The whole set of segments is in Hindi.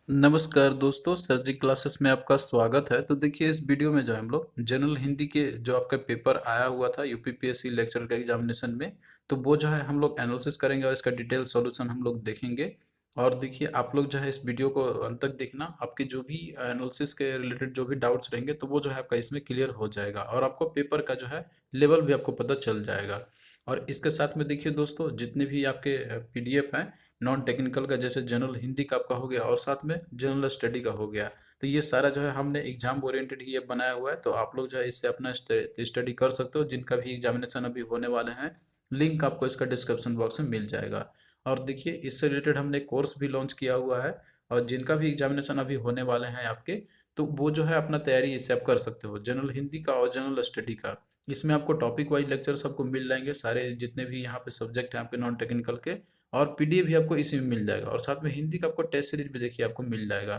नमस्कार दोस्तों, सर जी क्लासेस में आपका स्वागत है। तो देखिए इस वीडियो में जो है हम लोग जनरल हिंदी के जो आपका पेपर आया हुआ था यूपीपीएससी लेक्चर का एग्जामिनेशन में, तो वो जो है हम लोग एनालिसिस करेंगे और इसका डिटेल सॉल्यूशन हम लोग देखेंगे। और देखिए आप लोग जो है इस वीडियो को अंत तक देखना, आपके जो भी एनालिसिस के रिलेटेड जो भी डाउट्स रहेंगे तो वो जो है आपका इसमें क्लियर हो जाएगा और आपको पेपर का जो है लेवल भी आपको पता चल जाएगा। और इसके साथ में देखिए दोस्तों, जितने भी आपके पीडीएफ हैं नॉन टेक्निकल का, जैसे जनरल हिंदी का आपका हो गया और साथ में जनरल स्टडी का हो गया, तो ये सारा जो है हमने एग्जाम ओरिएंटेड ही ये बनाया हुआ है। तो आप लोग जो है इससे अपना स्टडी कर सकते हो, जिनका भी एग्जामिनेशन अभी होने वाले हैं। लिंक आपको इसका डिस्क्रिप्शन बॉक्स में मिल जाएगा। और देखिए इससे रिलेटेड हमने कोर्स भी लॉन्च किया हुआ है, और जिनका भी एग्जामिनेशन अभी होने वाले हैं आपके, तो वो जो है अपना तैयारी इससे आप कर सकते हो, जनरल हिंदी का और जनरल स्टडी का। इसमें आपको टॉपिक वाइज लेक्चर सबको मिल जाएंगे, सारे जितने भी यहाँ पे सब्जेक्ट हैं आपके नॉन टेक्निकल के। और पीडीएफ भी आपको इसी में मिल जाएगा, और साथ में हिंदी का आपको टेस्ट सीरीज भी देखिए आपको मिल जाएगा।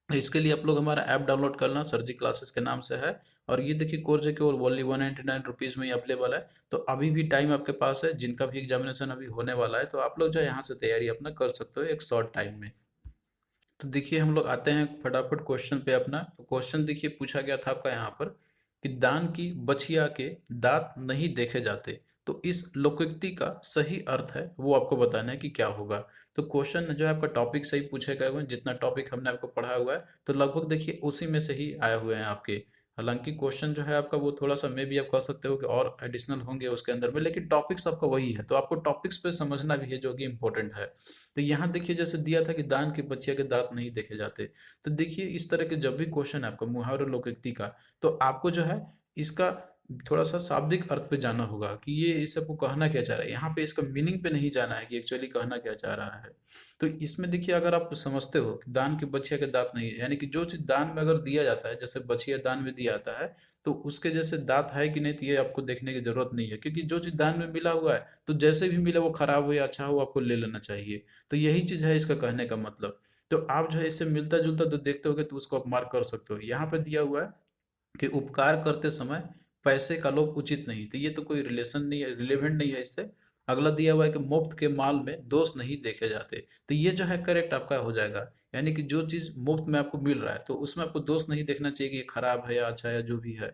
तो इसके लिए आप लोग हमारा ऐप डाउनलोड करना, सर जी क्लासेस के नाम से है। और ये देखिए कोर्स है कि और ओनली 199 रुपीज़ में ही अवेलेबल है। तो अभी भी टाइम आपके पास है, जिनका भी एग्जामिनेशन अभी होने वाला है तो आप लोग जो है यहाँ से तैयारी अपना कर सकते हो एक शॉर्ट टाइम में। तो देखिए हम लोग आते हैं फटाफट क्वेश्चन पे अपना। तो क्वेश्चन देखिए पूछा गया था आपका यहाँ पर कि दान की बछिया के दांत नहीं देखे जाते, तो इस लोकोक्ति का सही अर्थ है वो आपको बताना है कि क्या होगा। तो क्वेश्चन जो है आपका टॉपिक सही पूछे गए हुए हैं, जितना टॉपिक हमने आपको पढ़ा हुआ है तो लगभग देखिए उसी में से ही आए हुए हैं आपके। हालांकि क्वेश्चन जो है आपका वो थोड़ा सा मे भी आप कह सकते हो कि और एडिशनल होंगे उसके अंदर में, लेकिन टॉपिक्स आपका वही है, तो आपको टॉपिक्स पे समझना भी है जो कि इम्पोर्टेंट है। तो यहाँ देखिए जैसे दिया था कि दान के बच्चे के दांत नहीं देखे जाते, तो देखिए इस तरह के जब भी क्वेश्चन है आपका मुहावरे लोकोक्ति का, तो आपको जो है इसका थोड़ा सा शाब्दिक अर्थ पे जाना होगा कि ये इस सबको कहना क्या चाह रहा है। यहाँ पे इसका मीनिंग पे नहीं जाना है कि एक्चुअली कहना क्या चाह रहा है। तो इसमें देखिए अगर आप समझते हो कि दान के बछिया के दांत नहीं है, यानी कि जो चीज दान में अगर दिया जाता है, जैसे बछिया दान में दिया जाता है, तो उसके जैसे दांत है कि नहीं, तो ये आपको देखने की जरूरत नहीं है, क्योंकि जो चीज दान में मिला हुआ है तो जैसे भी मिले वो खराब हो या अच्छा हो आपको ले लेना चाहिए। तो यही चीज है इसका कहने का मतलब। तो आप जो है इससे मिलता जुलता तो देखते होगे तो उसको आप मार्क कर सकते हो। यहाँ पे दिया हुआ है कि उपकार करते समय पैसे का लोभ उचित नहीं, तो ये तो कोई रिलेशन नहीं है, रिलेवेंट नहीं है इससे। अगला दिया हुआ है कि मुफ्त के माल में दोष नहीं देखे जाते, तो ये जो है करेक्ट आपका हो जाएगा। यानी कि जो चीज मुफ्त में आपको मिल रहा है तो उसमें आपको दोष नहीं देखना चाहिए कि ये खराब है या अच्छा है या जो भी है।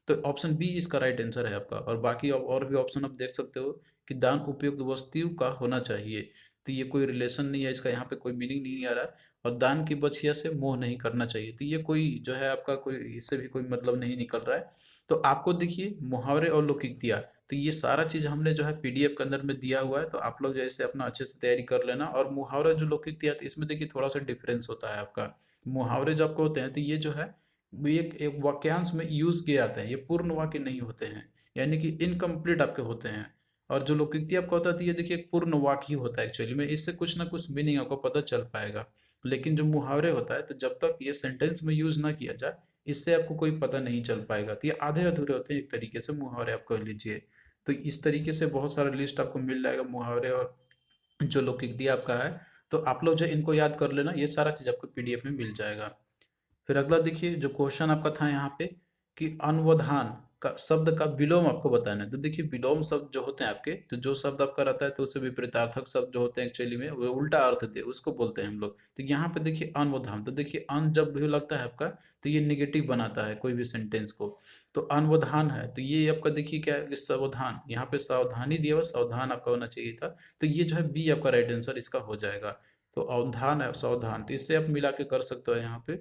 तो ऑप्शन बी इसका राइट आंसर है आपका। और बाकी और भी ऑप्शन आप देख सकते हो कि दान उपयुक्त वस्तु का होना चाहिए, तो ये कोई रिलेशन नहीं है इसका, यहाँ पे कोई मीनिंग नहीं आ रहा है। और दान की बछिया से मोह नहीं करना चाहिए, तो ये कोई जो है आपका कोई इससे भी कोई मतलब नहीं निकल रहा है। तो आपको देखिए मुहावरे और लोकोक्तियाँ, तो ये सारा चीज हमने जो है पीडीएफ के अंदर में दिया हुआ है, तो आप लोग जैसे अपना अच्छे से तैयारी कर लेना। और मुहावरे जो लोकोक्तियाँ, तो इसमें देखिए थोड़ा सा डिफरेंस होता है आपका। मुहावरे जो आपको होते हैं तो ये जो है वो एक वाक्यांश में यूज किए जाते हैं, ये पूर्ण वाक्य नहीं होते हैं, यानी कि इनकम्प्लीट आपके होते हैं। और जो लोकोक्ति आपको होता है ये देखिए एक पूर्ण वाक्य ही होता है एक्चुअली में, इससे कुछ ना कुछ मीनिंग आपको पता चल पाएगा। लेकिन जो मुहावरे होता है तो जब तक ये सेंटेंस में यूज ना किया जाए इससे आपको कोई पता नहीं चल पाएगा, तो ये आधे अधूरे होते हैं एक तरीके से मुहावरे आप कह लीजिए। तो इस तरीके से बहुत सारा लिस्ट आपको मिल जाएगा मुहावरे और जो लोकोक्ति आपका है। तो आप लोग जो इनको याद कर लेना, ये सारा चीज आपको पीडीएफ में मिल जाएगा। फिर अगला देखिए जो क्वेश्चन आपका था यहाँ पे कि अनुवधान का शब्द का विलोम आपको बताना है। तो देखिए विलोम शब्द जो होते हैं आपके, तो जो शब्द आपका रहता है तो उससे विपरीतार्थक शब्द जो होते हैं एक्चुअली में वो उल्टा अर्थ दे उसको बोलते हैं हम लोग। तो यहाँ पे देखिए अनुवधान, तो देखिए अन जब भी लगता है आपका तो ये निगेटिव बनाता है कोई भी सेंटेंस को। तो अनुवधान है तो ये आपका देखिए क्या है कि सावधान, यहाँ पे सावधानी दिया हुआ, सावधान आपका होना चाहिए था। तो ये जो है बी आपका राइट आंसर इसका हो जाएगा। तो अवधान है सावधान, तो इससे आप मिला के कर सकते हो यहाँ पे।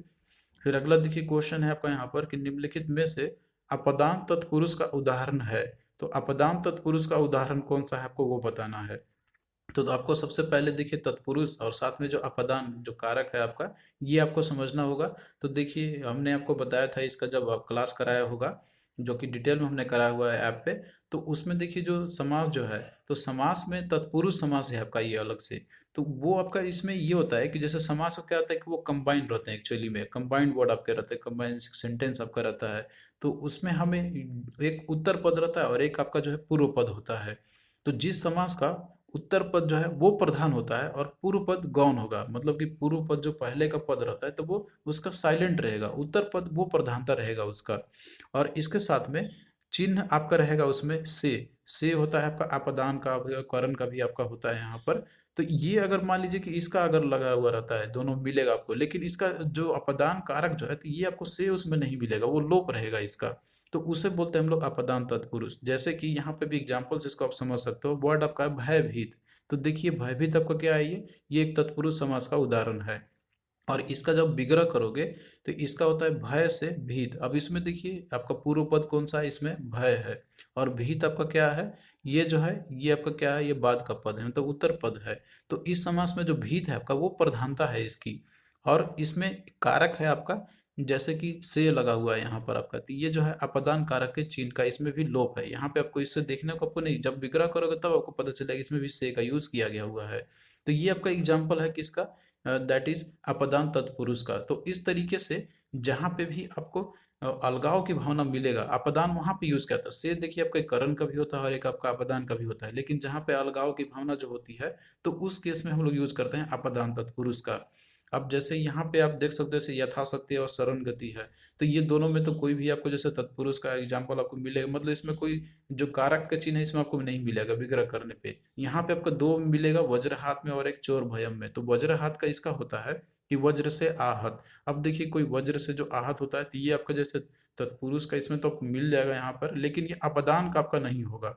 फिर अगला देखिए क्वेश्चन है आपका यहाँ पर कि निम्नलिखित में से अपदान तत्पुरुष का उदाहरण है। तो अपदान तत्पुरुष का उदाहरण कौन सा है आपको वो बताना है। तो आपको सबसे पहले देखिए तत्पुरुष और साथ में जो अपदान जो कारक है आपका, ये आपको समझना होगा। तो देखिए हमने आपको बताया था इसका जब आप क्लास कराया होगा, जो कि डिटेल में हमने कराया हुआ है ऐप पे। तो उसमें देखिए जो समास जो है, तो समास में तत्पुरुष समास है आपका ये अलग से। तो वो आपका इसमें ये होता है कि जैसे समास का क्या होता है कि वो कंबाइंड रहते हैं एक्चुअली में, कंबाइंड वर्ड आपके रहते हैं, कंबाइंड सेंटेंस आपका रहता है। तो उसमें हमें एक उत्तर पद रहता है और एक आपका जो है पूर्व पद होता है। तो जिस समास का उत्तर पद जो है वो प्रधान होता है और पूर्व पद गौण होगा, मतलब कि पूर्व पद जो पहले का पद रहता है तो वो उसका साइलेंट रहेगा, उत्तर पद वो प्रधानता रहेगा उसका। और इसके साथ में चिन्ह आपका रहेगा उसमें से होता है आपका अपदान का, करण का भी आपका होता है यहाँ पर। तो ये अगर मान लीजिए कि इसका अगर लगा हुआ रहता है, दोनों मिलेगा आपको, लेकिन इसका जो अपदान कारक जो है, तो ये आपको से उसमें नहीं मिलेगा, वो लोप रहेगा इसका। तो उसे बोलते हैं हम लोग अपदान तत्पुरुष। जैसे कि यहाँ पे भी एग्जाम्पल्स इसको आप समझ सकते हो। वर्ड आपका है भयभीत। तो देखिए भयभीत आपका क्या है, ये एक तत्पुरुष समास का उदाहरण है। और इसका जब विग्रह करोगे तो इसका होता है भय से भीत। अब इसमें देखिए आपका पूर्व पद कौन सा है, इसमें भय है। और भीत आपका क्या है, ये जो है ये आपका क्या है, ये बाद का पद है, मतलब उत्तर पद है। तो इस समास में जो भीत है आपका, वो प्रधानता है इसकी। और इसमें कारक है आपका, जैसे कि से लगा हुआ है यहाँ पर आपका, तो ये जो है अपदान कारक के चिन्ह का इसमें भी लोप है। यहाँ पे आपको इससे देखने को आपको नहीं, जब विग्रह करोगे तब आपको पता चलेगा इसमें भी से का यूज किया गया हुआ है। तो ये आपका एग्जाम्पल है किसका, दैट इज अपदान तत्पुरुष का। तो इस तरीके से जहां पे भी आपको अलगाव की भावना मिलेगा, अपदान वहां पे यूज किया था। से देखिए आपका एक करण का भी होता है और एक आपका अपदान का भी होता है, लेकिन जहां पे अलगाव की भावना जो होती है, तो उस केस में हम लोग यूज करते हैं अपदान तत्पुरुष का। अब जैसे यहाँ पे आप देख सकते हो जैसे यथाशक्ति और शरण गति है। तो ये दोनों में तो कोई भी आपको जैसे तत्पुरुष का एग्जाम्पल आपको मिलेगा, मतलब इसमें कोई जो कारक का चिन्ह है इसमें आपको नहीं मिलेगा विग्रह करने पे। यहाँ पे आपको दो मिलेगा, वज्र हाथ में और एक चोर भयम में। तो वज्र हाथ का इसका होता है कि वज्र से आहत। अब देखिए कोई वज्र से जो आहत होता है, तो ये आपका जैसे तत्पुरुष का इसमें तो आपको मिल जाएगा यहाँ पर, लेकिन ये अपदान का आपका नहीं होगा,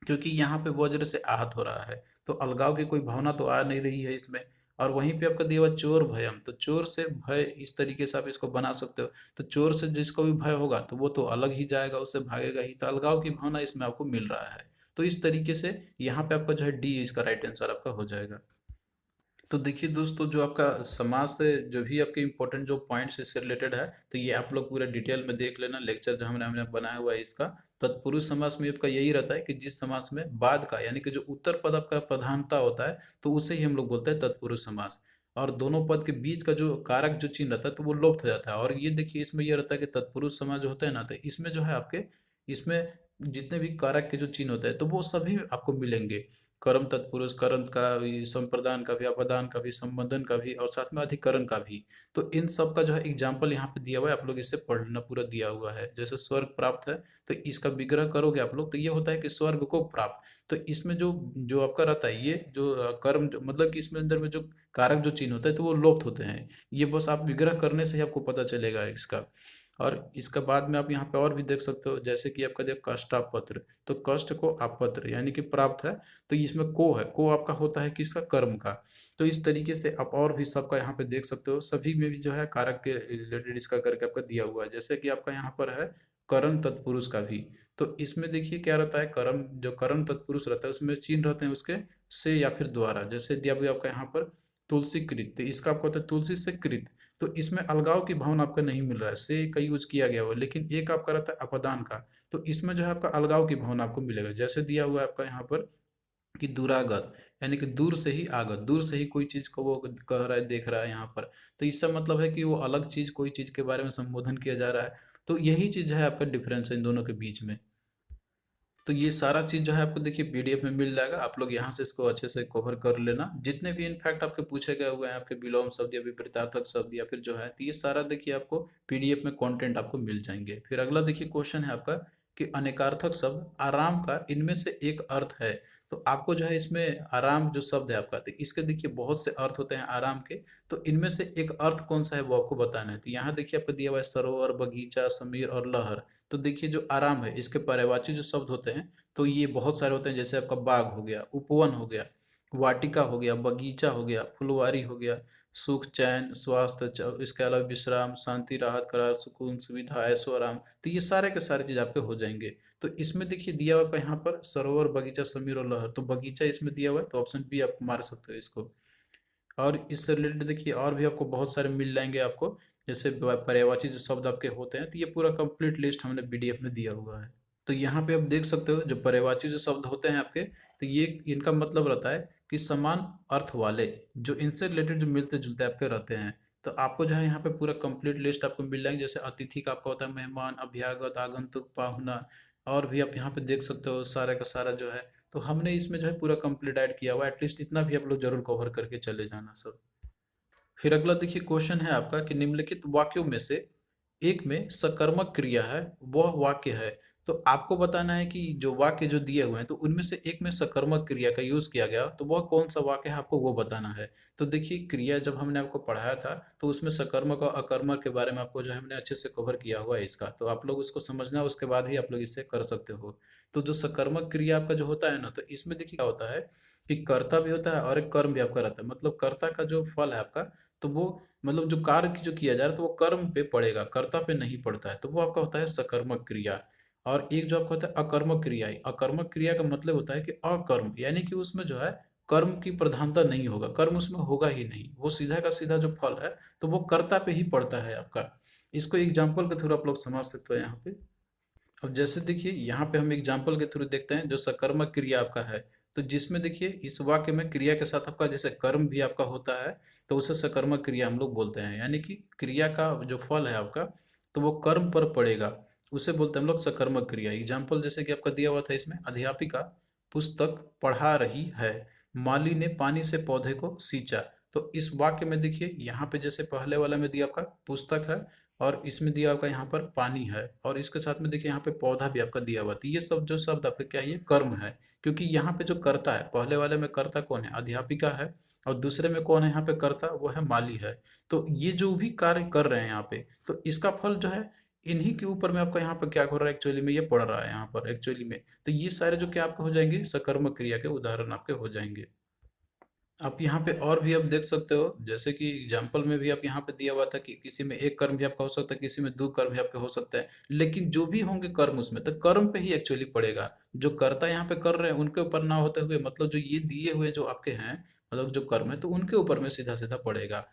क्योंकि यहाँ पे वज्र से आहत हो रहा है। तो अलगाव की कोई भावना तो आ नहीं रही है इसमें। और वहीं पे आपका दिया हुआ चोर भयम, तो चोर से भय, इस तरीके से आप इसको बना सकते हो। तो चोर से जिसको भी भय होगा तो वो तो अलग ही जाएगा, उससे भागेगा ही। तो अलगाव की भावना इसमें आपको मिल रहा है। तो इस तरीके से यहाँ पे आपका जो है डी इसका राइट आंसर आपका हो जाएगा। तो देखिए दोस्तों, जो आपका समाज से जो भी आपके इंपॉर्टेंट जो पॉइंट्स इससे रिलेटेड है, तो ये आप लोग पूरा डिटेल में देख लेना। लेक्चर जो हमने हमने बनाया हुआ है इसका। तत्पुरुष समास में आपका यही रहता है कि जिस समास में बाद का यानी कि जो उत्तर पद आपका प्रधानता होता है, तो उसे ही हम लोग बोलते हैं तत्पुरुष समास। और दोनों पद के बीच का जो कारक जो चिन्ह रहता है, तो वो लोप हो जाता है। और ये देखिए इसमें ये रहता है कि तत्पुरुष समास जो होता है ना, तो इसमें जो है आपके, इसमें जितने भी कारक के जो चिन्ह होते हैं, तो वो सभी आपको मिलेंगे। कर्म तत्पुरुष, कर्म का भी, संप्रदान का भी, अपदान का भी, संबंधन का भी, और साथ में अधिकरण का भी। तो इन सब का जो है एग्जाम्पल यहाँ पे दिया हुआ है, आप लोग इसे पढ़ना पूरा दिया हुआ है। जैसे स्वर्ग प्राप्त है, तो इसका विग्रह करोगे आप लोग, तो ये होता है कि स्वर्ग को प्राप्त। तो इसमें जो जो आपका रहता है, ये जो कर्म जो, मतलब कि इसमें अंदर में जो कारक जो चिन्ह होता है, तो वो लोप्त होते हैं। ये बस आप विग्रह करने से ही आपको पता चलेगा इसका। और इसका बाद में आप यहाँ पे और भी देख सकते हो, जैसे कि आपका दिया कष्टापत्र। तो कष्ट को आपत्र यानी कि प्राप्त है। तो इसमें को है, को आपका होता है किसका, कर्म का। तो इस तरीके से आप और भी सबका यहाँ पे देख सकते हो, सभी में भी जो है कारक के रिलेटेड इसका करके आपका दिया हुआ है। जैसे कि आपका यहाँ पर है करण तत्पुरुष का भी। तो इसमें देखिए क्या रहता है, कर्म जो करण तत्पुरुष रहता है उसमें चिन्ह रहते हैं उसके से या फिर द्वारा। जैसे दिया हुआ आपका यहाँ पर तुलसी कृत, तो इसका आपको होता है तुलसी से कृत। तो इसमें अलगाव की भावना आपका नहीं मिल रहा है, से का यूज किया गया हुआ है, लेकिन एक आपका रहता है अपदान का। तो इसमें जो है आपका अलगाव की भावना आपको मिलेगा। जैसे दिया हुआ है आपका यहाँ पर कि दुरागत, यानी कि दूर से ही आगत, दूर से ही कोई चीज को वो कह रहा है, देख रहा है यहाँ पर। तो इसका मतलब है कि वो अलग चीज, कोई चीज के बारे में संबोधन किया जा रहा है। तो यही चीज है आपका डिफरेंस है इन दोनों के बीच में। तो ये सारा चीज जो है आपको देखिए पीडीएफ में मिल जाएगा, आप लोग यहाँ से इसको अच्छे से कवर कर लेना। जितने भी इनफैक्ट आपके पूछे गए हुए हैं, आपके विलोम शब्द या विपरीतार्थक शब्द या फिर जो है, तो ये सारा देखिए आपको पीडीएफ में कंटेंट आपको मिल जाएंगे। फिर अगला देखिए क्वेश्चन है आपका कि अनेकार्थक शब्द आराम का इनमें से एक अर्थ है। तो आपको जो है इसमें आराम जो शब्द है आपका, तो इसके देखिए बहुत से अर्थ होते हैं आराम के। तो इनमें से एक अर्थ कौन सा है वो आपको बताना है। तो यहाँ देखिए आपको दिया हुआ है सरोवर, बगीचा, समीर और लहर। तो देखिए जो आराम है, इसके पर्यायवाची जो शब्द होते हैं, तो ये बहुत सारे होते हैं। जैसे आपका बाग हो गया, उपवन हो गया, वाटिका हो गया, बगीचा हो गया, फुलवारी हो गया, सुख, चैन, स्वास्थ्य, इसके अलावा विश्राम, शांति, राहत, करार, सुकून, सुविधा, ऐशो आराम। तो ये सारे के सारे चीज आपके हो जाएंगे। तो इसमें देखिए दिया हुआ है यहाँ पर सरोवर, बगीचा, समीर और लहर। तो बगीचा इसमें दिया हुआ है, तो ऑप्शन बी आप मार सकते हो इसको। और इससे रिलेटेड देखिए और भी आपको बहुत सारे मिल जाएंगे आपको, जैसे पर्यायवाची जो शब्द आपके होते हैं। तो ये पूरा कंप्लीट लिस्ट हमने पीडीएफ में दिया हुआ है। तो यहाँ पे आप देख सकते हो जो पर्यायवाची जो शब्द होते हैं आपके, तो ये इनका मतलब रहता है कि समान अर्थ वाले, जो इनसे रिलेटेड जो मिलते जुलते आपके रहते हैं। तो आपको जो है यहाँ पे पूरा कंप्लीट लिस्ट आपको मिल जाएंगे। जैसे अतिथि का आपका होता है मेहमान, अभ्यागत, आगंतुक, पाहुना। और भी आप यहाँ पे देख सकते हो सारा का सारा जो है। तो हमने इसमें जो है पूरा कंप्लीट ऐड किया हुआ है, एटलीस्ट इतना भी आप लोग जरूर कवर करके चले जाना सब। फिर अगला देखिए क्वेश्चन है आपका कि निम्नलिखित वाक्यों में से एक में सकर्मक क्रिया है, वह वाक्य है। तो आपको बताना है कि जो वाक्य जो दिए हुए हैं तो उनमें से एक में सकर्मक क्रिया का यूज किया गया, तो वह कौन सा वाक्य है आपको वो बताना है। तो देखिए क्रिया जब हमने आपको पढ़ाया था तो उसमें सकर्मक और अकर्मक के बारे में आपको जो है हमने अच्छे से कवर किया हुआ है इसका, तो आप लोग उसको समझना, उसके बाद ही आप लोग इससे कर सकते हो। तो जो सकर्मक क्रिया आपका जो होता है ना, तो इसमें देखिए क्या होता है कि कर्ता भी होता है और एक कर्म भी आपका रहता है। मतलब कर्ता का जो फल है आपका, तो वो मतलब जो कार्य की जो किया जा रहा है तो वो कर्म पे पड़ेगा, कर्ता पे नहीं पड़ता है, तो वो आपका होता है सकर्मक क्रिया। और एक जो आपका होता है अकर्मक क्रिया। अकर्मक क्रिया का मतलब होता है कि अकर्म, यानी कि उसमें जो है कर्म की प्रधानता नहीं होगा, कर्म उसमें होगा ही नहीं, वो सीधा का सीधा जो फल है तो वो कर्ता पे ही पड़ता है आपका। इसको एग्जाम्पल के थ्रू आप लोग समझ सकते हो यहाँ पे। अब जैसे देखिए यहाँ पे हम एग्जाम्पल के थ्रू देखते हैं जो सकर्मक क्रिया आपका है, तो जिसमें देखिए इस वाक्य में क्रिया के साथ आपका जैसे कर्म भी आपका होता है, तो उसे सकर्मक क्रिया हम लोग बोलते हैं। यानी कि क्रिया का जो फल है आपका तो वो कर्म पर पड़ेगा, उसे बोलते हैं हम लोग सकर्मक क्रिया। एग्जाम्पल जैसे कि आपका दिया हुआ था इसमें, अध्यापिका पुस्तक पढ़ा रही है, माली ने पानी से पौधे को सींचा। तो इस वाक्य में देखिए यहाँ पे जैसे पहले वाला में दिया आपका पुस्तक है, और इसमें दिया आपका यहाँ पर पानी है, और इसके साथ में देखिए यहाँ पे पौधा भी आपका दिया हुआ, तो ये सब जो शब्द आपका क्या है, ये कर्म है। क्योंकि यहाँ पे जो कर्ता है, पहले वाले में कर्ता कौन है, अध्यापिका है, और दूसरे में कौन है यहाँ पे कर्ता, वो है माली है। तो ये जो भी कार्य कर रहे हैं यहाँ पे, तो इसका फल जो है इन्हीं के ऊपर में आपका यहाँ पे क्या हो रहा है, एक्चुअली में ये पड़ रहा है यहाँ पर एक्चुअली में। तो ये सारे जो क्या आपके हो जाएंगे, सकर्मक क्रिया के उदाहरण आपके हो जाएंगे। आप यहाँ पे और भी आप देख सकते हो, जैसे कि एग्जाम्पल में भी आप यहाँ पे दिया हुआ था कि किसी में एक कर्म भी आपका हो सकता है, किसी में दो कर्म भी आपके हो सकता है, लेकिन जो भी होंगे कर्म उसमें तो कर्म पे ही एक्चुअली पड़ेगा। जो कर्ता यहाँ पे कर रहे हैं उनके ऊपर ना होते हुए, मतलब जो ये दिए हुए जो आपके हैं, मतलब जो कर्म है तो उनके ऊपर में सीधा सीधा पड़ेगा।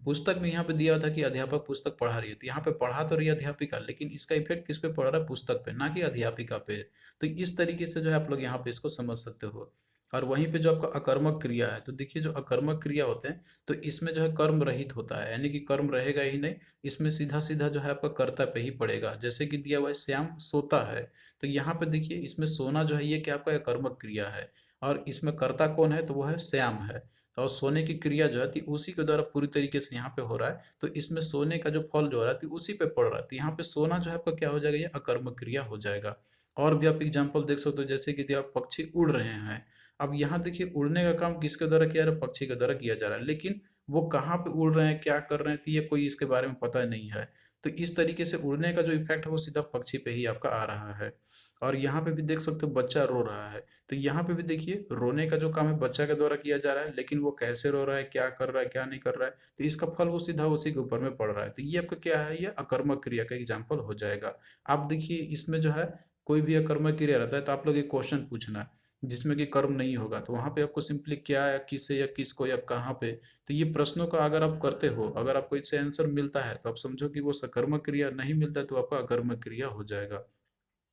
पुस्तक में यहाँ पे दिया हुआ था कि अध्यापक पुस्तक पढ़ा रही है, तो यहाँ पे पढ़ा तो रही है अध्यापिका, लेकिन इसका इफेक्ट किस पे पड़ रहा है, पुस्तक पे, ना कि अध्यापिका पे। तो इस तरीके से जो है आप लोग यहाँ पे इसको समझ सकते हो। और वहीं पे जो आपका अकर्मक क्रिया है, तो देखिए जो अकर्मक क्रिया होते हैं तो इसमें जो है कर्म रहित होता है, यानी कि कर्म रहेगा ही नहीं, इसमें सीधा सीधा जो है आपका कर्ता पे ही पड़ेगा। जैसे कि दिया हुआ है श्याम सोता है, तो यहाँ पे देखिए इसमें सोना जो है ये क्या आपका अकर्मक क्रिया है, और इसमें कर्ता कौन है, तो वो है श्याम है। और सोने की क्रिया जो है तो उसी के द्वारा पूरी तरीके से यहाँ पे हो रहा है, तो इसमें सोने का जो फल जो हो रहा है तो उसी पे पड़ रहा है, तो यहाँ पे सोना जो है आपका क्या हो जाएगा, ये अकर्मक क्रिया हो जाएगा। और भी आप एग्जाम्पल देख सकते हो, जैसे कि दिया पक्षी उड़ रहे हैं। अब यहाँ देखिए उड़ने का काम किसके द्वारा किया जा रहा है, पक्षी के द्वारा किया जा रहा है, लेकिन वो कहाँ पे उड़ रहे हैं, क्या कर रहे हैं, तो ये कोई इसके बारे में पता नहीं है। तो इस तरीके से उड़ने का जो इफेक्ट है वो सीधा पक्षी पे ही आपका आ रहा है। और यहाँ पे भी देख सकते हो बच्चा रो रहा है, तो यहाँ पे भी देखिए रोने का जो काम है बच्चा के द्वारा किया जा रहा है, लेकिन वो कैसे रो रहा है, क्या कर रहा है, क्या नहीं कर रहा है, तो इसका फल वो सीधा उसी के ऊपर में पड़ रहा है। तो ये आपका क्या है, ये अकर्मक क्रिया का एग्जाम्पल हो जाएगा। आप देखिए इसमें जो है कोई भी अकर्मक क्रिया रहता है तो आप लोग एक क्वेश्चन पूछना है जिसमें कि कर्म नहीं होगा, तो वहां पे आपको सिंपली क्या या किसे या किसको या कहाँ पे, तो ये प्रश्नों का अगर आप करते हो, अगर आपको इससे आंसर मिलता है तो आप समझो कि वो सकर्मक क्रिया, नहीं मिलता है तो आपका अकर्मक क्रिया हो जाएगा।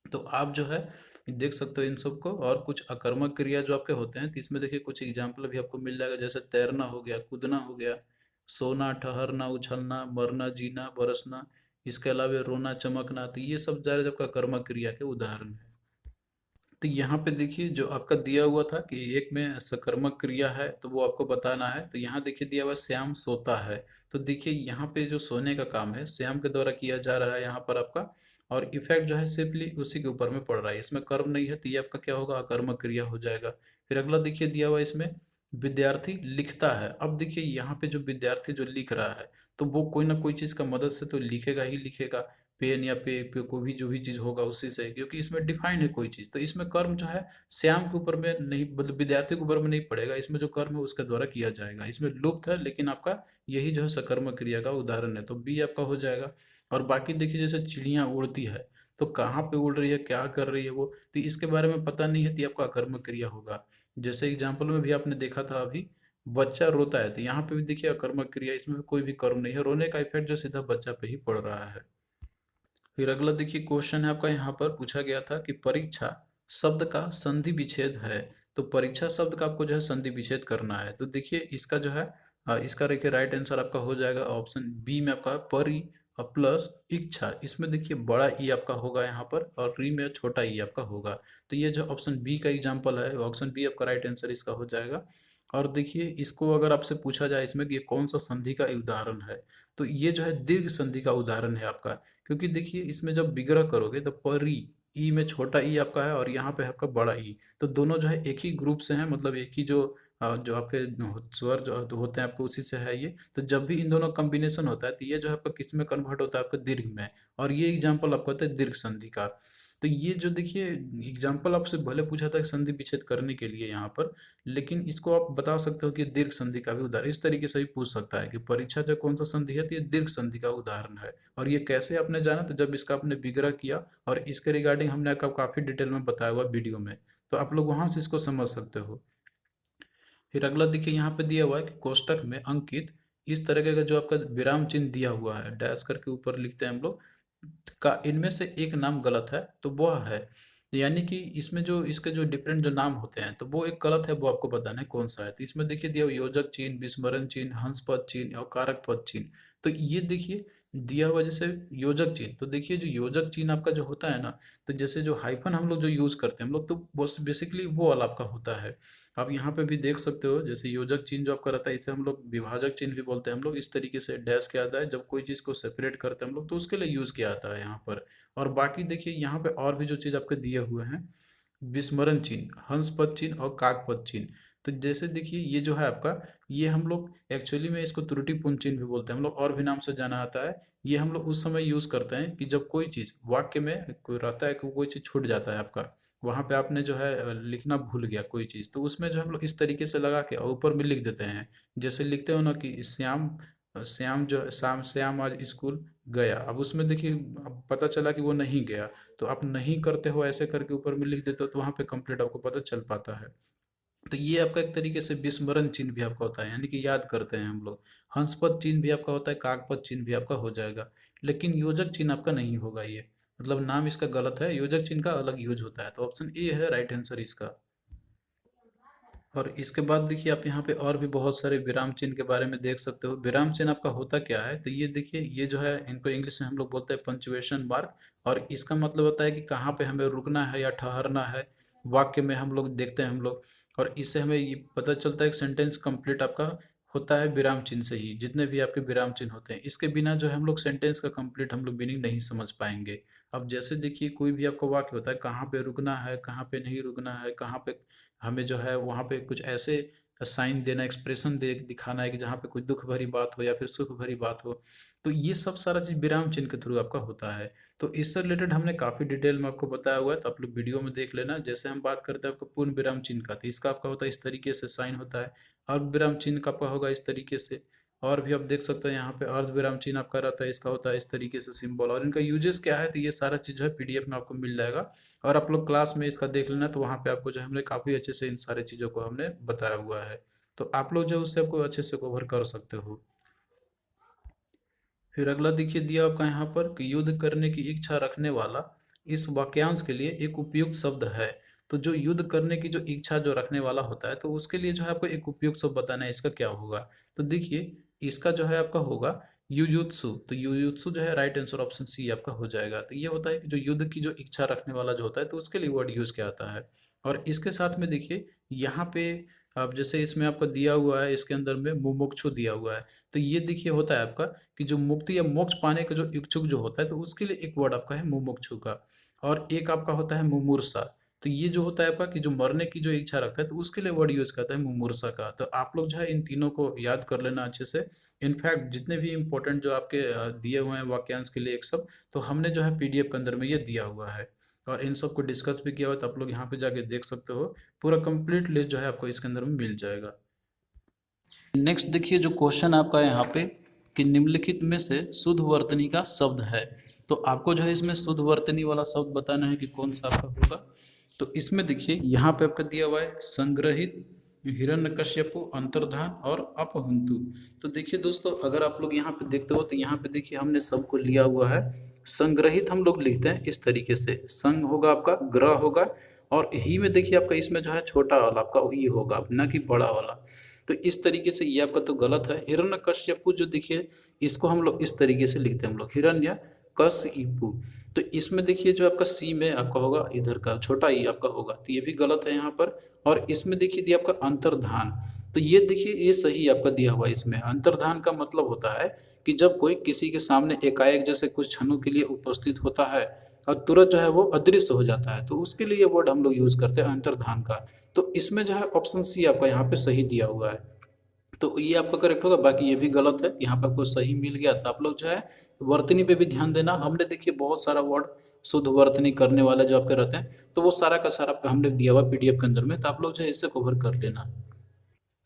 तो आप जो है देख सकते हो इन सबको। और कुछ अकर्मक क्रिया जो आपके होते हैं तो इसमें देखिए कुछ एग्जाम्पल भी आपको मिल जाएगा, जैसे तैरना हो गया, कूदना हो गया, सोना, ठहरना, उछलना, मरना, जीना, बरसना, इसके अलावा रोना, चमकना, तो ये सब जारे आपका कर्मक क्रिया के उदाहरण है। तो यहाँ पे देखिए जो आपका दिया हुआ था कि एक में सकर्मक क्रिया है तो वो आपको बताना है, तो यहाँ देखिए दिया हुआ श्याम सोता है। तो देखिए यहाँ पे जो सोने का काम है श्याम के द्वारा किया जा रहा है यहाँ पर आपका, और इफेक्ट जो है सिंपली उसी के ऊपर में पड़ रहा है, इसमें कर्म नहीं है, तो ये आपका क्या होगा, अकर्मक क्रिया हो जाएगा। फिर अगला देखिए दिया हुआ इसमें विद्यार्थी लिखता है। अब देखिए यहाँ पे जो विद्यार्थी जो लिख रहा है तो वो कोई ना कोई चीज का मदद से तो लिखेगा ही लिखेगा, पेन या पे कोई भी जो भी चीज होगा उसी से, क्योंकि इसमें डिफाइंड है कोई चीज, तो इसमें कर्म जो है श्याम के ऊपर में नहीं, मतलब विद्यार्थी के ऊपर में नहीं पड़ेगा, इसमें जो कर्म है उसके द्वारा किया जाएगा, इसमें लुप्त है, लेकिन आपका यही जो है सकर्म क्रिया का उदाहरण है, तो बी आपका हो जाएगा। और बाकी देखिए जैसे चिड़िया उड़ती है, तो कहाँ पे उड़ रही है, क्या कर रही है वो, तो इसके बारे में पता नहीं है, तो ये आपका अकर्मक क्रिया होगा। जैसे एग्जाम्पल में भी आपने देखा था अभी, बच्चा रोता है, तो यहाँ पे भी देखिए अकर्मक क्रिया, इसमें भी कोई भी कर्म नहीं है, रोने का इफेक्ट जो सीधा बच्चा पे ही पड़ रहा है। फिर अगला देखिए क्वेश्चन है आपका, यहाँ पर पूछा गया था कि परीक्षा शब्द का संधि विच्छेद है। तो परीक्षा शब्द का आपको जो है संधि विच्छेद करना है, तो देखिए इसका जो है इसका देखिए राइट आंसर आपका हो जाएगा ऑप्शन बी में आपका परि प्लस इच्छा, इसमें देखिए बड़ा ई आपका होगा यहाँ पर, और री में छोटा ई आपका होगा। तो ये जो ऑप्शन बी का एग्जाम्पल है, ऑप्शन बी आपका राइट आंसर इसका हो जाएगा। और देखिए इसको अगर आपसे पूछा जाए इसमें कि ये कौन सा संधि का उदाहरण है, तो ये जो है दीर्घ संधि का उदाहरण है आपका। क्योंकि देखिए इसमें जब विग्रह करोगे तो परी, ई में छोटा ई आपका है और यहाँ पे है आपका बड़ा ई, तो दोनों जो है एक ही ग्रुप से हैं, मतलब एक ही जो आपके स्वर जो होते हैं आपको उसी से है ये। तो जब भी इन दोनों कॉम्बिनेशन होता है तो ये जो है आपका किस में कन्वर्ट होता है, आपका दीर्घ में। और ये एग्जाम्पल आपका होता है दीर्घ संधि का। तो ये जो देखिए एग्जाम्पल आपसे भले पूछा था कि संधि विच्छेद करने के लिए यहाँ पर, लेकिन इसको आप बता सकते हो कि दीर्घ संधि का भी उदाहरण, इस तरीके से भी पूछ सकता है कि परीक्षा जो कौन सा संधि है, तो ये दीर्घ संधि का उदाहरण है। और ये कैसे आपने जाना, तो जब इसका आपने विग्रह किया और इसके रिगार्डिंग हमने आपको काफी डिटेल में बताया हुआ वीडियो में, तो आप लोग वहां से इसको समझ सकते हो। फिर अगला देखिए यहाँ पे दिया हुआ है कि कोष्टक में अंकित इस तरह का जो आपका विराम चिन्ह दिया हुआ है, डैश करके ऊपर लिखते हैं हम लोग का, इनमें से एक नाम गलत है तो वह है, यानी कि इसमें जो इसके जो डिफरेंट जो नाम होते हैं तो वो एक गलत है, वो आपको बताना है कौन सा है। तो इसमें देखिए दिया हुआ योजक चिन्ह, विस्मरण चिन्ह, हंस पद चिन्ह और कारक पद चिन्ह। तो ये देखिए दिया हुआ जैसे योजक चिन्ह, तो देखिए जो योजक चिन्ह आपका जो होता है ना, तो जैसे जो हाइफन हम लोग जो यूज करते हैं हम लोग, तो बस बेसिकली वो वाला आपका होता है। आप यहाँ पे भी देख सकते हो जैसे योजक चिन्ह जो आपका रहता है, इसे हम लोग विभाजक चिन्ह भी बोलते हैं हम लोग, इस तरीके से डैश किया जाता है जब कोई चीज़ को सेपरेट करते हैं हम लोग, तो उसके लिए यूज किया जाता है यहाँ पर। और बाकी देखिए यहाँ पे और भी जो चीज़ आपके दिए हुए हैं, विस्मरण चिन्ह, हंस पद चिन्ह और काकपद चिन्ह। तो जैसे देखिए ये जो है आपका, ये हम लोग एक्चुअली में इसको त्रुटिपूर्ण चिन्ह भी बोलते हैं हम लोग, और भी नाम से जाना जाता है। ये हम लोग उस समय यूज करते हैं कि जब कोई चीज़ वाक्य में कोई रहता है कि कोई चीज़ छूट जाता है आपका, वहां पे आपने जो है लिखना भूल गया कोई चीज़, तो उसमें जो हम लोग इस तरीके से लगा के और ऊपर में लिख देते हैं। जैसे लिखते हो ना कि श्याम, श्याम जो श्याम श्याम आज स्कूल गया, अब उसमें देखिए अब पता चला कि वो नहीं गया, तो आप नहीं करते हो ऐसे करके ऊपर में लिख देते हो, तो वहां पे कंप्लीट आपको पता चल पाता है। तो ये आपका एक तरीके से विस्मरण चिन्ह भी आपका होता है, यानी कि याद करते हैं हम लोग। हंसपद चिन्ह भी आपका होता है, काकपद चिन्ह भी आपका हो जाएगा, लेकिन योजक चिन्ह आपका नहीं होगा ये, मतलब नाम इसका गलत है, योजक चिन्ह का अलग यूज होता है। तो ऑप्शन ए है राइट आंसर इसका। और इसके बाद देखिए आप यहाँ पे और भी बहुत सारे विराम चिन्ह के बारे में देख सकते हो। विराम चिन्ह आपका होता क्या है, तो ये देखिए ये जो है इनको इंग्लिश में हम लोग बोलते हैं पंचुएशन मार्क, और इसका मतलब होता है कि कहाँ पे हमें रुकना है या ठहरना है वाक्य में, हम लोग देखते हैं हम लोग। और इससे हमें ये पता चलता है कि सेंटेंस कंप्लीट आपका होता है विराम चिन्ह से ही, जितने भी आपके विराम चिन्ह होते हैं, इसके बिना जो है हम लोग सेंटेंस का कंप्लीट हम लोग मीनिंग नहीं समझ पाएंगे। अब जैसे देखिए कोई भी आपका वाक्य होता है, कहाँ पे रुकना है, कहाँ पे नहीं रुकना है, कहाँ पे हमें जो है वहाँ पे कुछ ऐसे साइन देना, एक्सप्रेशन दे दिखाना है कि जहाँ पे कुछ दुख भरी बात हो या फिर सुख भरी बात हो, तो ये सब सारा चीज विराम चिन्ह के थ्रू आपका होता है। तो इससे रिलेटेड हमने काफी डिटेल में आपको बताया हुआ है, तो आप लोग वीडियो में देख लेना। जैसे हम बात करते हैं आपको पूर्ण विराम चिन्ह का, तो इसका आपका होता है इस तरीके से साइन होता है, और विराम चिन्ह का आपका होगा इस तरीके से। और भी आप देख सकते हैं यहाँ पे अर्ध विराम चिन्ह आपका रहता है, इसका होता है इस तरीके से सिंबल, और इनका यूजेस क्या है, तो ये सारा चीज जो है पीडीएफ में आपको मिल जाएगा। और आप लोग क्लास में इसका देख लेना, तो वहाँ पे आपको जो है हमने काफ़ी अच्छे से इन सारी चीज़ों को हमने बताया हुआ है, तो आप लोग जो है उससे आपको अच्छे से कवर कर सकते हो। फिर अगला देखिए दिया आपका यहाँ पर कि युद्ध करने की इच्छा रखने वाला इस वाक्यांश के लिए एक उपयुक्त शब्द है। तो जो युद्ध करने की जो इच्छा जो रखने वाला होता है, तो उसके लिए जो है आपको एक उपयुक्त शब्द बताना है, इसका क्या होगा। तो देखिए इसका जो है आपका होगा युयुत्सु। तो युयुत्सु जो है राइट आंसर ऑप्शन सी आपका हो जाएगा। तो ये होता है कि जो युद्ध की जो इच्छा रखने वाला जो होता है, तो उसके लिए वर्ड यूज किया जाता है। और इसके साथ में देखिए यहाँ पे अब जैसे इसमें आपका दिया हुआ है, इसके अंदर में मुमुक्षु दिया हुआ है, तो ये देखिए होता है आपका कि जो मुक्ति या मोक्ष पाने का जो इच्छुक जो होता है, तो उसके लिए एक वर्ड आपका है मुमुक्षु का। और एक आपका होता है मुमूर्षा। तो ये जो होता है आपका कि जो मरने की जो इच्छा रखता है, तो उसके लिए वर्ड यूज करता है मुमूर्षा का। तो आप लोग जो है इन तीनों को याद कर लेना अच्छे से। इनफैक्ट जितने भी इंपॉर्टेंट जो आपके दिए हुए हैं वाक्यांश के लिए एक सब, तो हमने जो है पीडीएफ के अंदर में ये दिया हुआ है, और इन सब को डिस्कस भी किया हुआ है, तो आप लोग यहाँ पे जाके देख सकते हो। पूरा कंप्लीट लिस्ट जो है आपको इसके अंदर में मिल जाएगा। नेक्स्ट देखिए जो क्वेश्चन आपका यहाँ पे कि निम्नलिखित में से शुद्ध वर्तनी का शब्द है, तो आपको जो है इसमें शुद्ध वर्तनी वाला शब्द बताना है कि कौन सा आपका होगा। तो इसमें देखिए यहाँ पे आपका दिया हुआ है संग्रहित, हिरण्यकश्यपु, अंतर्धान और अपहंतु। तो देखिए दोस्तों अगर आप लोग यहाँ पे देखते हो, तो यहाँ पे देखिए हमने सबको लिया हुआ है। संग्रहित हम लोग लिखते हैं इस तरीके से, संग होगा आपका, ग्रह होगा, और ही में देखिए आपका इसमें जो है छोटा वाला आपका ही होगा, ना कि बड़ा वाला। तो इस तरीके से ये आपका तो गलत है। हिरण्यकश्यपु जो देखिए इसको हम लोग इस तरीके से लिखते हैं हम लोग, हिरण्य कशिपु। तो इसमें देखिए जो आपका सी में आपका होगा इधर का छोटा ई आपका होगा, तो ये भी गलत है यहाँ पर। और इसमें देखिए दिया आपका अंतर्धान, तो ये देखिए ये सही आपका दिया हुआ है। इसमें अंतर्धान का मतलब होता है कि जब कोई किसी के सामने एकाएक जैसे कुछ क्षणों के लिए उपस्थित होता है, और तुरंत जो है वो अदृश्य हो जाता है, तो उसके लिए ये वर्ड हम लोग यूज करते हैं अंतर्धान का। तो इसमें जो है ऑप्शन सी आपका यहाँ पे सही दिया हुआ है, तो ये आपका करेक्ट होगा। बाकी ये भी गलत है, यहाँ पे आपको सही मिल गया। तो आप लोग जो है वर्तनी पे भी ध्यान देना। हमने देखिए बहुत सारा वर्ड शुद्ध वर्तनी करने वाले जो आपके रहते हैं, तो वो सारा का सारा आपका हमने दिया हुआ पीडीएफ के अंदर में, तो आप लोग जो है इससे कवर कर लेना।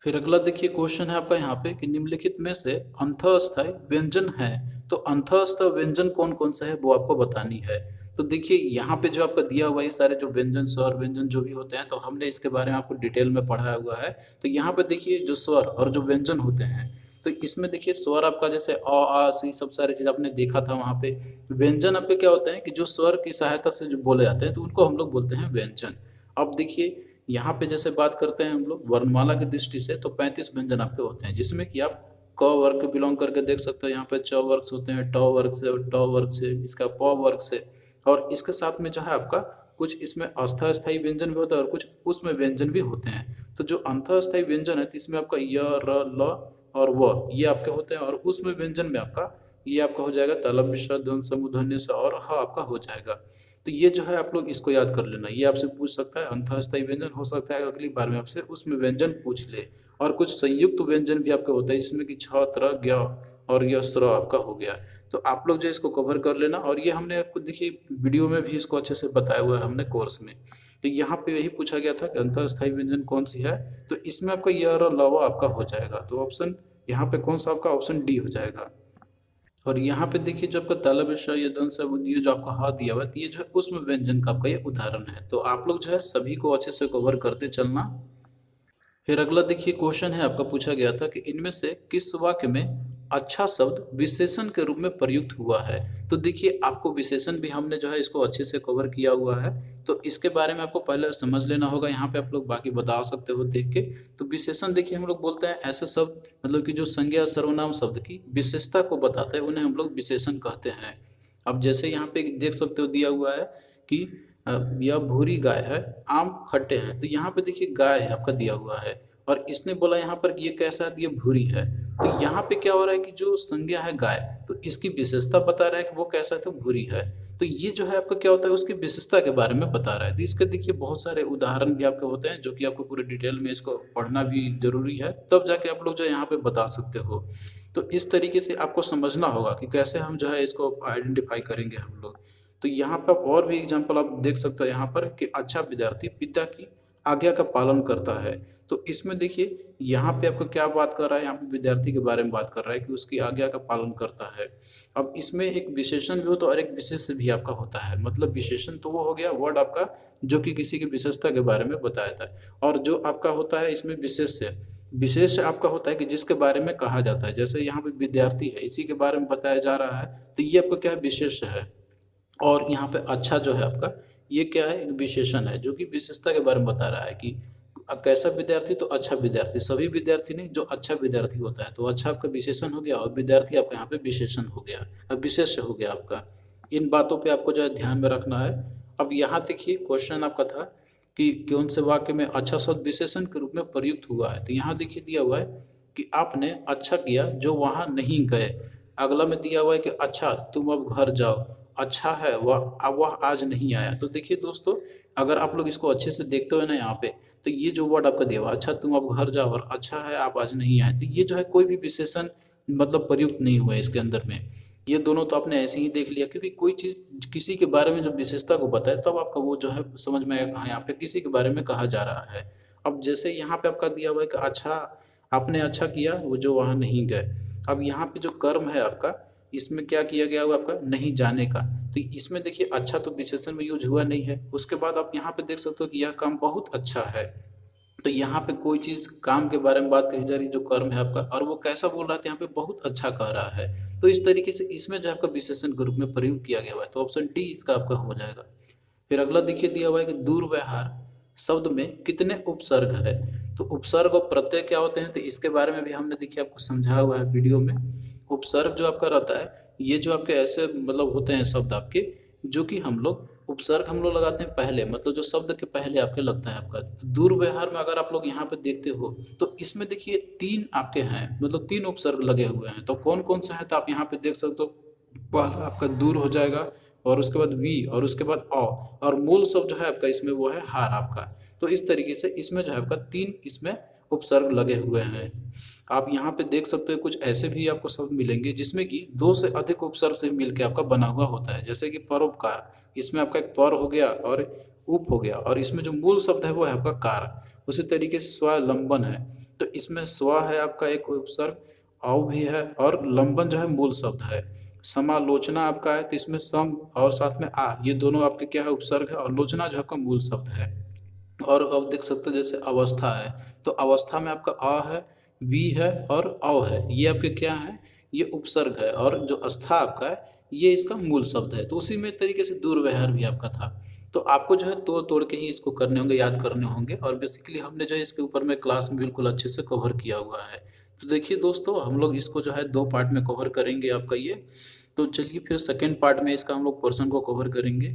फिर अगला देखिए क्वेश्चन है आपका यहाँ पे कि निम्नलिखित में से अंतःस्थायी व्यंजन है, तो अंतःस्थ व्यंजन कौन कौन सा है वो आपको बतानी है। तो देखिए यहाँ पे जो आपका दिया हुआ है, ये सारे जो व्यंजन स्वर व्यंजन जो भी होते हैं, तो हमने इसके बारे में आपको डिटेल में पढ़ाया हुआ है। तो यहाँ पे देखिए जो स्वर और जो व्यंजन होते हैं, तो इसमें देखिए स्वर आपका जैसे अ आ सी सब सारी चीज आपने देखा था वहाँ पे। व्यंजन आपके क्या होते हैं कि जो स्वर की सहायता से जो बोले जाते हैं, तो उनको हम लोग बोलते हैं व्यंजन। अब देखिए यहाँ पे जैसे बात करते हैं हम लोग वर्णमाला की दृष्टि से, तो 35 व्यंजन आपके होते हैं, जिसमें कि आप क वर्ग के बिलोंग करके देख सकते हो। यहाँ पे च वर्ग से होते हैं, ट वर्ग से, ट वर्ग से, इसका प वर्ग से, और इसके साथ में जो है आपका कुछ इसमें अस्थायी व्यंजन भी होता है और कुछ उसमें व्यंजन भी होते हैं। तो जो अंतःस्थायी व्यंजन है, तो इसमें आपका य र ल और व ये आपके होते हैं, और उसमें व्यंजन में आपका ये आपका हो जाएगा तालव्य श ध्वनि मूर्धन्य स और ह आपका हो जाएगा। तो ये जो है आप लोग इसको याद कर लेना, ये आपसे पूछ सकता है अंतःस्थायी व्यंजन, हो सकता है अगली बार में आपसे उसमें व्यंजन पूछ ले। और कुछ संयुक्त व्यंजन भी आपके होते हैं, जिसमें कि छ त्र ज्ञ और य स्र आपका हो गया। तो आप लोग जो इसको कवर कर लेना, और ये हमने आपको देखिए वीडियो में भी इसको अच्छे से बताया हुआ है हमने कोर्स में। तो यहाँ पे यही पूछा गया था कि अंतःस्थायी व्यंजन कौन सी है, तो इसमें आपका य और ल आपका हो जाएगा। तो ऑप्शन यहाँ पे कौन सा आपका ऑप्शन डी हो जाएगा। और यहाँ पे देखिए जो आपका तालव्य श ये दंश है, ये जो आपका हाथ दिया हुआ है, तो ये जो है उसमें व्यंजन का आपका ये उदाहरण है। तो आप लोग जो है सभी को अच्छे से कवर करते चलना। फिर अगला देखिए क्वेश्चन है आपका, पूछा गया था कि इनमें से किस वाक्य में अच्छा शब्द विशेषण के रूप में प्रयुक्त हुआ है। तो देखिए आपको विशेषण भी हमने जो है इसको अच्छे से कवर किया हुआ है, तो इसके बारे में आपको पहले समझ लेना होगा। यहाँ पे आप लोग बाकी बता सकते हो देख के। तो विशेषण देखिए हम लोग बोलते हैं ऐसे शब्द, मतलब कि जो संज्ञा सर्वनाम शब्द की विशेषता को बताते हैं, उन्हें हम लोग विशेषण कहते हैं। अब जैसे यहाँ पे देख सकते हो दिया हुआ है कि यह भूरी गाय है, आम खट्टे हैं। तो यहाँ पे देखिए गाय है आपका दिया हुआ है, और इसने बोला यहाँ पर कि ये कैसा है, ये भूरी है। तो यहाँ पे क्या हो रहा है कि जो संज्ञा है गाय, तो इसकी विशेषता बता रहा है कि वो कैसा है, तो भूरी है। तो ये जो है आपका क्या होता है, उसकी विशेषता के बारे में बता रहा है। तो इसके देखिए बहुत सारे उदाहरण भी आपके होते हैं, जो कि आपको पूरे डिटेल में इसको पढ़ना भी जरूरी है, तब जाके आप लोग जो है यहाँ पे बता सकते हो। तो इस तरीके से आपको समझना होगा कि कैसे हम जो है इसको आइडेंटिफाई करेंगे हम लोग। तो यहाँ पर और भी एग्जाम्पल आप देख सकते हो यहाँ पर कि अच्छा विद्यार्थी पिता की आज्ञा का पालन करता है। तो इसमें देखिए यहाँ पे आपको क्या बात कर रहा है, यहाँ पे विद्यार्थी के बारे में बात कर रहा है कि उसकी आज्ञा का पालन करता है। अब इसमें एक विशेषण भी हो तो और एक विशेष्य भी आपका होता है। मतलब विशेषण तो वो हो गया वर्ड आपका जो कि किसी की विशेषता के बारे में बताया था, और जो आपका होता है इसमें विशेष्य, विशेष आपका होता है कि जिसके बारे में कहा जाता है। जैसे यहाँ पे विद्यार्थी है, इसी के बारे में बताया जा रहा है, तो ये आपका क्या है, विशेष है। और यहाँ पे अच्छा जो है आपका, ये क्या है, एक विशेषण है जो कि विशेषता के बारे में बता रहा है कि कैसा विद्यार्थी, तो अच्छा विद्यार्थी। सभी विद्यार्थी नहीं, जो अच्छा विद्यार्थी होता है, तो अच्छा आपका विशेषण हो गया, और विद्यार्थी आपका यहाँ पे विशेषण हो गया, अब विशेष हो गया आपका। इन बातों पे आपको जो है ध्यान में रखना है। अब यहाँ देखिए क्वेश्चन आपका था कि कौन से वाक्य में अच्छा शब्द विशेषण के रूप में प्रयुक्त हुआ है। तो यहाँ देखिए दिया हुआ है कि आपने अच्छा किया जो वहाँ नहीं गए। अगला में दिया हुआ है कि अच्छा तुम अब घर जाओ, अच्छा है वह आज नहीं आया। तो देखिए दोस्तों, अगर आप लोग इसको अच्छे से देखते हो ना यहाँ पे, तो ये जो वर्ड आपका दिया हुआ है, अच्छा तुम अब घर जाओ और अच्छा है आप आज नहीं आए, तो ये जो है कोई भी विशेषण मतलब प्रयुक्त नहीं हुआ है इसके अंदर में। ये दोनों तो आपने ऐसे ही देख लिया, क्योंकि कोई चीज किसी के बारे में जब विशेषता को बताए, तब आपका वो जो है समझ में आएगा, हाँ यहाँ पे किसी के बारे में कहा जा रहा है। अब जैसे यहाँ पे आपका दिया हुआ है कि अच्छा आपने अच्छा किया वो जो वहां नहीं गए। अब यहाँ पे जो कर्म है आपका, इसमें क्या किया गया हुआ आपका, नहीं जाने का। तो इसमें देखिए अच्छा तो विशेषण में यूज हुआ नहीं है। उसके बाद आप यहाँ पे देख सकते हो कि यह काम बहुत अच्छा है। तो यहाँ पे कोई चीज काम के बारे में बात कही जा रही है, जो कर्म है आपका, और वो कैसा बोल रहा था यहाँ पे, बहुत अच्छा कह रहा है। तो इस तरीके से इसमें जो आपका विशेषण के रूप में प्रयोग किया गया हुआ है, तो ऑप्शन डी इसका आपका हो जाएगा। फिर अगला देखिए दिया हुआ है कि दुर्व्यवहार शब्द में कितने उपसर्ग है। तो उपसर्ग और प्रत्यय क्या होते हैं, तो इसके बारे में भी हमने देखिए आपको समझाया हुआ है वीडियो में। उपसर्ग जो आपका रहता है, ये जो आपके ऐसे मतलब होते हैं शब्द आपके, जो कि हम लोग उपसर्ग हम लोग लगाते हैं पहले, मतलब जो शब्द के पहले आपके लगता है आपका। तो दुर्व्यवहार में अगर आप लोग यहाँ पे देखते हो, तो इसमें देखिए तीन आपके हैं, मतलब तीन उपसर्ग लगे हुए हैं। तो कौन कौन सा है, तो आप यहाँ पे देख सकते हो। पहला आपका दूर हो जाएगा, और उसके बाद वी और उसके बाद औ, और मूल शब्द जो है आपका इसमें वो है हार आपका। तो इस तरीके से इसमें जो है आपका 3 इसमें उपसर्ग लगे हुए हैं। आप यहाँ पे देख सकते हो कुछ ऐसे भी आपको शब्द मिलेंगे जिसमें कि 2 से अधिक उपसर्ग से मिलके आपका बना हुआ होता है, जैसे कि परोपकार, इसमें आपका एक पर हो गया और उप हो गया, और इसमें जो मूल शब्द है वो है आपका कार। उसी तरीके से स्वावलंबन है, तो इसमें स्व है आपका एक उपसर्ग, औ भी है, और लंबन जो है मूल शब्द है। समालोचना आपका है, तो इसमें सम और साथ में आ, ये दोनों आपके क्या है उपसर्ग है, और लोचना जो आपका मूल शब्द है। और अब देख सकते हो जैसे अवस्था है, तो अवस्था में आपका अ है, वी है और औ है, ये आपके क्या है, ये उपसर्ग है, और जो अस्था आपका है ये इसका मूल शब्द है। तो उसी में तरीके से दुर्व्यवहार भी आपका था। तो आपको जो है तोड़ तोड़ के ही इसको करने होंगे, याद करने होंगे, और बेसिकली हमने जो है इसके ऊपर में क्लास में बिल्कुल अच्छे से कवर किया हुआ है। तो देखिए दोस्तों, हम लोग इसको जो है 2 पार्ट में कवर करेंगे आपका ये। तो चलिए फिर सेकेंड पार्ट में इसका हम लोग पोर्शन को कवर करेंगे।